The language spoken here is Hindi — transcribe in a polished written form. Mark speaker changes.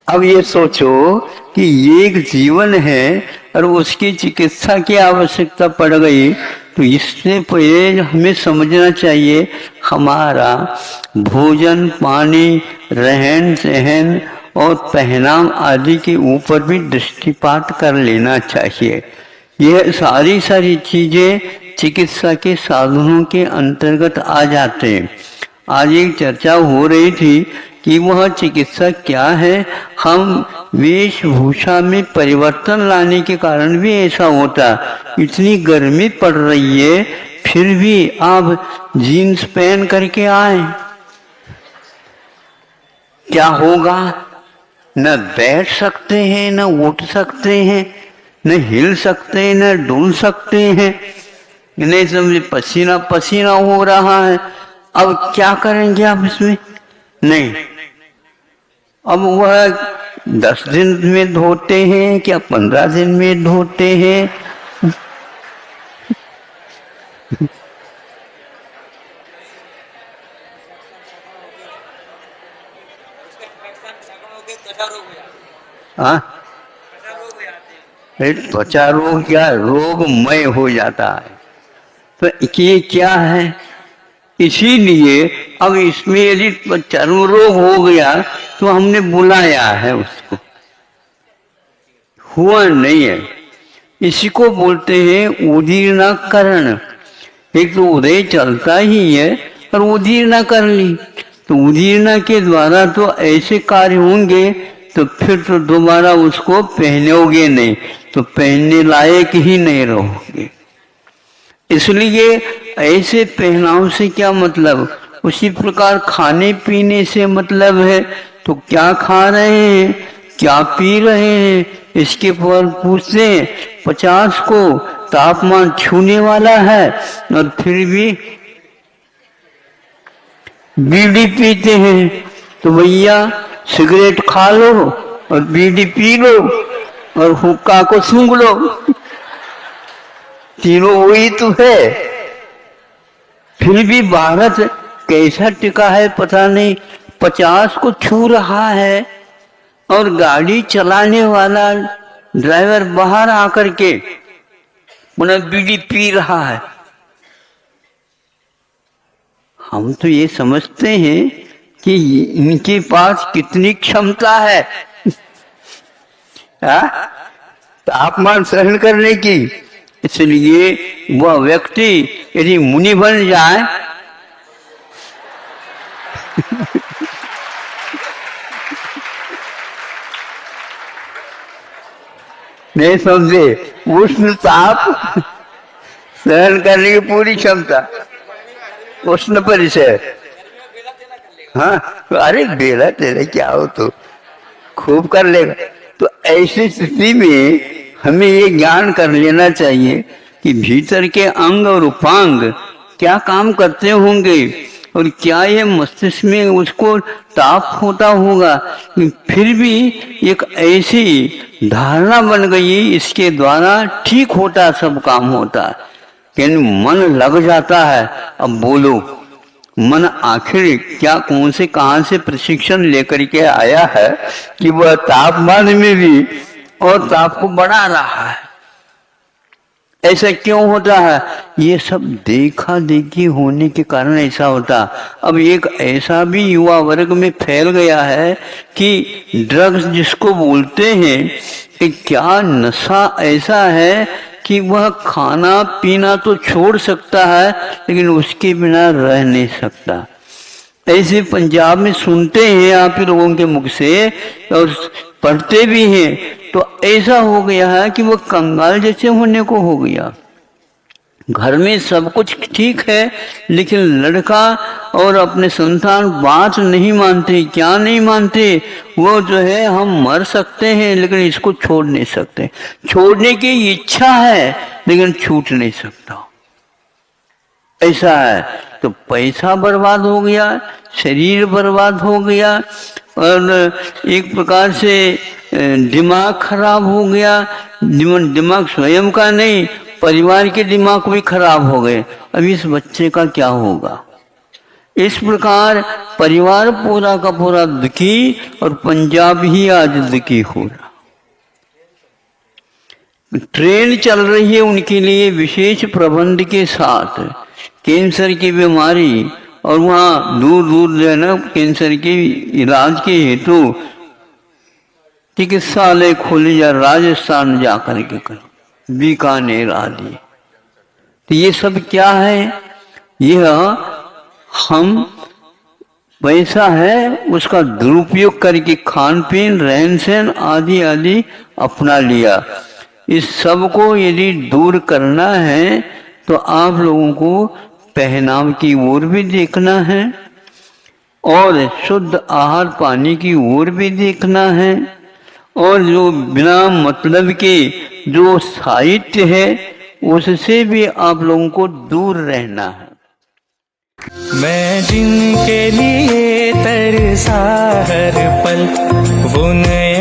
Speaker 1: अब ये सोचो कि एक जीवन है और उसकी चिकित्सा की आवश्यकता पड़ गई, तो इससे पहले हमें समझना चाहिए हमारा भोजन पानी रहन सहन और पहनाव आदि के ऊपर भी दृष्टिपात कर लेना चाहिए। यह सारी चीजें चिकित्सा के साधनों के अंतर्गत आ जाते हैं। आज एक चर्चा हो रही थी कि वह चिकित्सा क्या है। हम वेशभूषा में परिवर्तन लाने के कारण भी ऐसा होता। इतनी गर्मी पड़ रही है फिर भी आप जीन्स पहन करके आए, क्या होगा? न बैठ सकते हैं, न उठ सकते हैं, न हिल सकते हैं, न डुल सकते हैं, नहीं समझे, पसीना पसीना हो रहा है। अब क्या करेंगे आप इसमें? नहीं, अब वह 10 दिन में धोते हैं क्या 15 दिन में धोते हैं? त्वचा रोग क्या रोगमय हो जाता है। तो ये क्या है? इसीलिए अब इसमें यदि चर्म रोग हो गया तो हमने बुलाया है उसको, हुआ नहीं है। इसी को बोलते हैं उदीर्णकरण। एक तो उदय चलता ही है और उदीर्णा कर ली, तो उदीर्णा के द्वारा तो ऐसे कार्य होंगे तो फिर तो दोबारा उसको पहनोगे नहीं, तो पहनने लायक ही नहीं रहोगे। इसलिए ऐसे पहनाव से क्या मतलब? उसी प्रकार खाने पीने से मतलब है। तो क्या खा रहे हैं, क्या पी रहे हैं, इसके पर पूछते हैं। 50 को तापमान छूने वाला है और फिर भी बीड़ी पीते हैं। तो भैया सिगरेट खा लो और बीड़ी पी लो और हुक्का को सूंघ लो, तीनों वही तो है। फिर भी भारत कैसा टिका है पता नहीं। 50 को छू रहा है और गाड़ी चलाने वाला ड्राइवर बाहर आकर के उन्हें बीड़ी पी रहा है। हम तो ये समझते हैं कि इनके पास कितनी क्षमता है तापमान सहन करने की। इसलिए वह व्यक्ति यदि मुनि बन जाए नहीं समझे, उष्ण ताप सहन करने की पूरी क्षमता, उष्ण परिचय। हाँ, अरे बेला तेरे क्या हो तो खूब कर लेगा। तो ऐसी स्थिति में हमें ये ज्ञान कर लेना चाहिए कि भीतर के अंग और उपांग क्या काम करते होंगे और क्या ये मस्तिष्क में उसको ताप होता होगा। फिर भी एक ऐसी धारणा बन गई, इसके द्वारा ठीक होता, सब काम होता। लेकिन मन लग जाता है। अब बोलो, मन आखिर क्या कौन से कहां से प्रशिक्षण लेकर के आया है कि वह तापमान में भी और ताप को बढ़ा रहा है? ऐसा क्यों होता है? ये सब देखा देखी होने के कारण ऐसा होता। अब एक ऐसा भी युवा वर्ग में फैल गया है कि ड्रग्स जिसको बोलते हैं कि क्या नशा ऐसा है कि वह खाना पीना तो छोड़ सकता है लेकिन उसके बिना रह नहीं सकता। ऐसे पंजाब में सुनते हैं आप ही लोगों के मुख से और पढ़ते भी हैं। तो ऐसा हो गया है कि वो कंगाल जैसे होने को हो गया। घर में सब कुछ ठीक है लेकिन लड़का और अपने संतान बात नहीं मानते। क्या नहीं मानते? वो जो है हम मर सकते हैं लेकिन इसको छोड़ नहीं सकते। छोड़ने की इच्छा है लेकिन छूट नहीं सकता। ऐसा है। तो पैसा बर्बाद हो गया, शरीर बर्बाद हो गया और एक प्रकार से दिमाग खराब हो गया। दिमाग स्वयं का नहीं, परिवार के दिमाग भी खराब हो गए। अब इस बच्चे का क्या होगा? इस प्रकार परिवार पूरा का पूरा दुखी और पंजाब ही आज दुखी हो रहा। ट्रेन चल रही है उनके लिए विशेष प्रबंध के साथ, कैंसर की बीमारी, और वहाँ दूर दूर जो है ना कैंसर के इलाज के हेतु चिकित्सालय खोले जा, राजस्थान जाकर के कर, बीकानेर आदि। तो ये सब क्या है? यह हम पैसा है उसका दुरुपयोग करके खान पीन रहन सहन आदि आदि अपना लिया। इस सब को यदि दूर करना है तो आप लोगों को पहनाव की ओर भी देखना है और शुद्ध आहार पानी की ओर भी देखना है, और जो बिना मतलब के जो साहित्य है उससे भी आप लोगों को दूर रहना है।
Speaker 2: मैं जिनके लिए तरसा हर पल वो नए